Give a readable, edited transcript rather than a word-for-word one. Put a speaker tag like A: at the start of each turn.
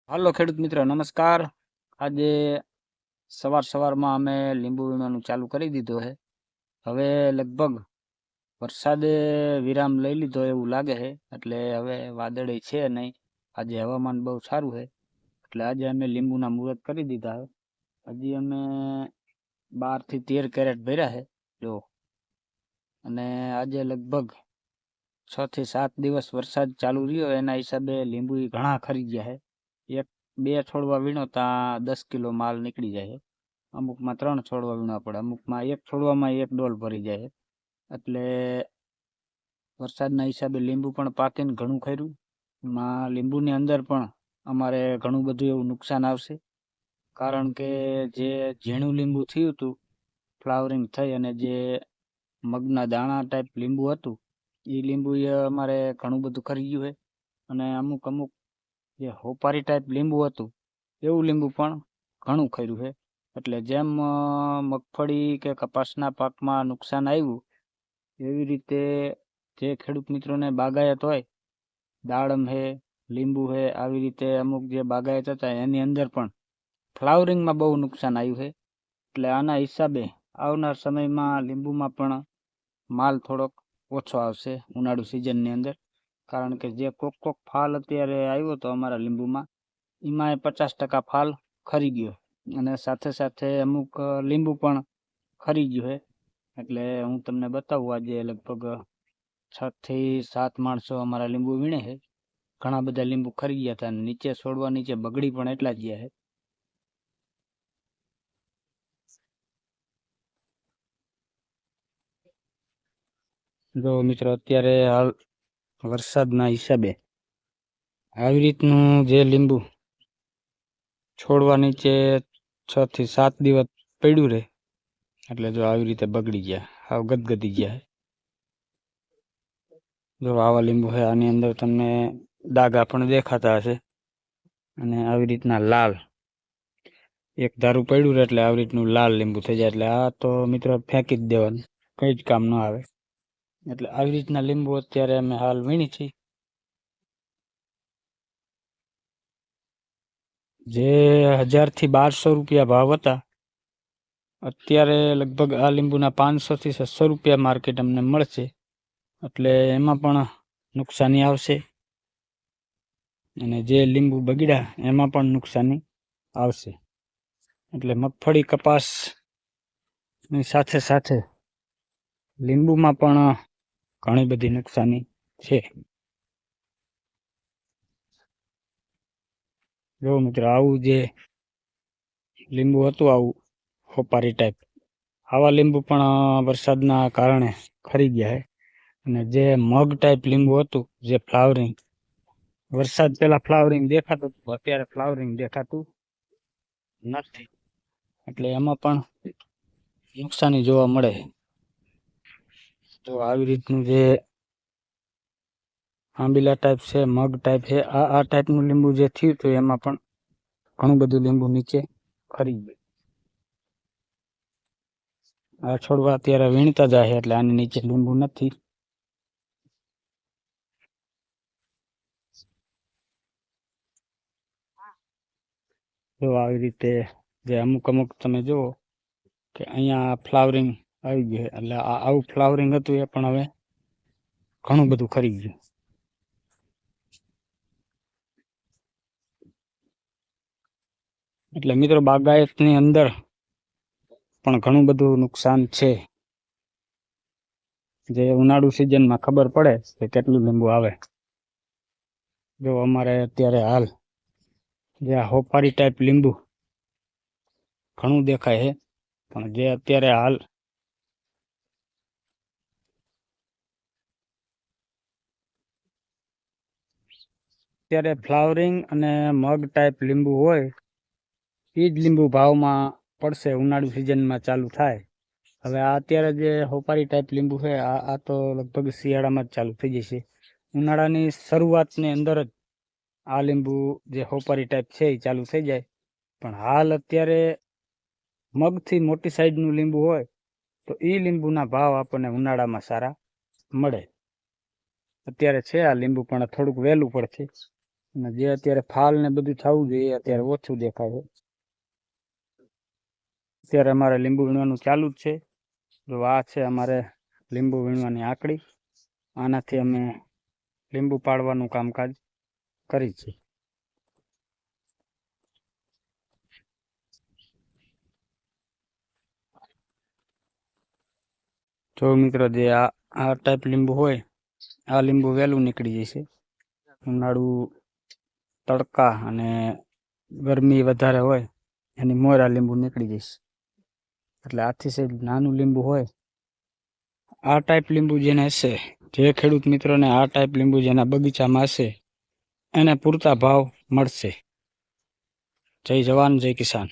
A: હાલો ખેડૂત મિત્રો, નમસ્કાર. આજે સવારમાં અમે લીંબુ વીણવાનું ચાલુ કરી દીધું છે. હવે લગભગ વરસાદે વિરામ લઈ લીધો એવું લાગે છે, એટલે હવે વાદળી છે નહીં. આજે હવામાન બહુ સારું છે, એટલે આજે અમે લીંબુના મુહૂર્ત કરી દીધા છે. હજી અમે 12 થી 13 કેરેટ ભર્યા છે જો. અને આજે લગભગ 6 થી 7 દિવસ વરસાદ ચાલુ રહ્યો, એના હિસાબે લીંબુ ઘણા ખરી ગયા છે. એક બે છોડવા વીણો ત્યાં 10 કિલો માલ નીકળી જાય છે. અમુકમાં 3 છોડવા વીણવા પડે, અમુકમાં એક છોડવામાં 1 ડોલ ભરી જાય છે. એટલે વરસાદના હિસાબે લીંબુ પણ પાકીને ઘણું ખર્યું. એમાં લીંબુની અંદર પણ અમારે ઘણું બધું એવું નુકસાન આવશે, કારણ કે જે ઝીણું લીંબુ થયું હતું, ફ્લાવરિંગ થઈ, અને જે મગના દાણા ટાઈપ લીંબુ હતું, એ લીંબુ અમારે ઘણું બધું ખરી ગયું છે. અને અમુક જે હોપારી ટાઈપ લીંબુ હતું, એવું લીંબુ પણ ઘણું ખર્યું છે. એટલે જેમ મગફળી કે કપાસના પાકમાં નુકસાન આવ્યું, એવી રીતે જે ખેડૂત મિત્રોને બાગાયત હોય, દાડમ છે, લીંબુ છે, આવી રીતે અમુક જે બાગાયત હતા એની અંદર પણ ફ્લાવરિંગમાં બહુ નુકસાન આવ્યું છે. એટલે આના હિસાબે આવનાર સમયમાં લીંબુમાં પણ માલ થોડોક ઓછો આવશે ઉનાળુ સિઝનની અંદર, કારણ કે જે કોક ફાલ અત્યારે આવ્યો હતો અમારા લીંબુમાં, એમાં 50% ફાલ ખરી ગયો, અને સાથે અમુક લીંબુ પણ ખરી ગયું છે. એટલે હું તમને બતાવું, આજે લગભગ 6 થી 7 માણસો અમારા લીંબુ વીણે છે. ઘણા બધા લીંબુ ખરી ગયા હતા, નીચે છોડવા નીચે બગડી પણ એટલા જ ગયા છે. જો મિત્રો, અત્યારે હાલ વરસાદના હિસાબે આવી રીતનું જે લીંબુ છોડવા નીચે 6 થી 7 દિવસ પડ્યું રહે, એટલે જો આવી રીતે બગડી ગયા, હાવ ગદગદી ગયા. જો આવા લીંબુ છે, આની અંદર તમને ડાઘા પણ દેખાતા હશે, અને આવી રીતના લાલ એક ધારું પડ્યું રહે એટલે આવી રીતનું લાલ લીંબુ થઈ જાય. એટલે આ તો મિત્રો ફેંકી જ દેવાનું, કઈ જ કામ ન આવે. એટલે આવી રીતના લીંબુ અત્યારે અમે હાલ વીણી છે. જે 1000 થી 1200 રૂપિયા ભાવ હતા, અત્યારે લગભગ આ લીંબુના 500 થી 600 રૂપિયા માર્કેટ અમને મળશે. એટલે એમાં પણ નુકસાની આવશે, અને જે લીંબુ બગડ્યા એમાં પણ નુકસાની આવશે. એટલે મગફળી કપાસ ની સાથે લીંબુમાં પણ ઘણી બધી નુકસાની છે. જો મિત્રો, આવું જે લીંબુ હતું, આવું હોપારી ટાઈપ, આવા લીંબુ પણ વરસાદના કારણે ખરી ગયા છે. અને જે મગ ટાઈપ લીંબુ હતું, જે ફ્લાવરિંગ, વરસાદ પેલા ફ્લાવરિંગ દેખાતું હતું, અત્યારે ફ્લાવરિંગ દેખાતું નથી. એટલે એમાં પણ નુકસાની જોવા મળે. તો આવી રીતનું જે આંબીલા ટાઈપ છે, મગ ટાઈપ છે, આ ટાઈપનું લીંબુ જે થયું હતું, એમાં પણ ઘણું બધું લીંબુ નીચે ખરી ગયું. આ છોડવા અત્યારે વીણતા જાય, એટલે આની નીચે લીંબુ નથી. જો આવી રીતે જે અમુક તમે જુઓ કે અહીંયા ફ્લાવરિંગ આવી ગયું, એટલે આવું ફ્લાવરિંગ હતું, એ પણ હવે ઘણું બધું ખરી ગયું. એટલે મિત્રો, બાગાયતની અંદર પણ ઘણું બધું નુકસાન છે, જે ઉનાળુ સિઝનમાં ખબર પડે કે કેટલું લીંબુ આવે. જો અમારે અત્યારે હાલ જે હોપારી ટાઈપ લીંબુ ઘણું દેખાય છે, પણ જે અત્યારે હાલ અત્યારે ફ્લાવરિંગ અને મગ ટાઈપ લીંબુ હોય, એ જ લીંબુ ભાવમાં પડશે ઉનાળુ સિઝનમાં ચાલુ થાય. હવે આ અત્યારે જે હોપારી ટાઈપ લીંબુ છે, આ તો લગભગ શિયાળામાં જ ચાલુ થઈ જશે. ઉનાળાની શરૂઆતની અંદર જ આ લીંબુ જે હોપારી ટાઈપ છે એ ચાલુ થઈ જાય. પણ હાલ અત્યારે મગથી મોટી સાઈઝનું લીંબુ હોય, તો એ લીંબુના ભાવ આપણને ઉનાળામાં સારા મળે. અત્યારે છે આ લીંબુ, પણ થોડુંક વહેલું પડશે. અને જે અત્યારે ફાલ ને બધું થવું જોઈએ અત્યારે ઓછું દેખાય છે. અત્યારે અમારે લીંબુ વીણવાનું ચાલુ જ છે. જો આ છે અમારે લીંબુ વીણવાની આકડી. આનાથી અમે લીંબુ પાડવાનું કામકાજ કરી છે. જો મિત્રો જે આ ટાઈપ લીંબુ હોય, આ લીંબુ વહેલું નીકળી જશે. ઉનાળુ તડકા અને ગરમી વધારે હોય એની મોરા લીંબુ નીકળી જશે. એટલે આથી છે નાનું લીંબુ હોય, આ ટાઈપ લીંબુ જેને હશે, જે ખેડૂત મિત્રોને આ ટાઈપ લીંબુ જેના બગીચામાં હશે એને પૂરતા ભાવ મળશે. જય જવાન જય કિસાન.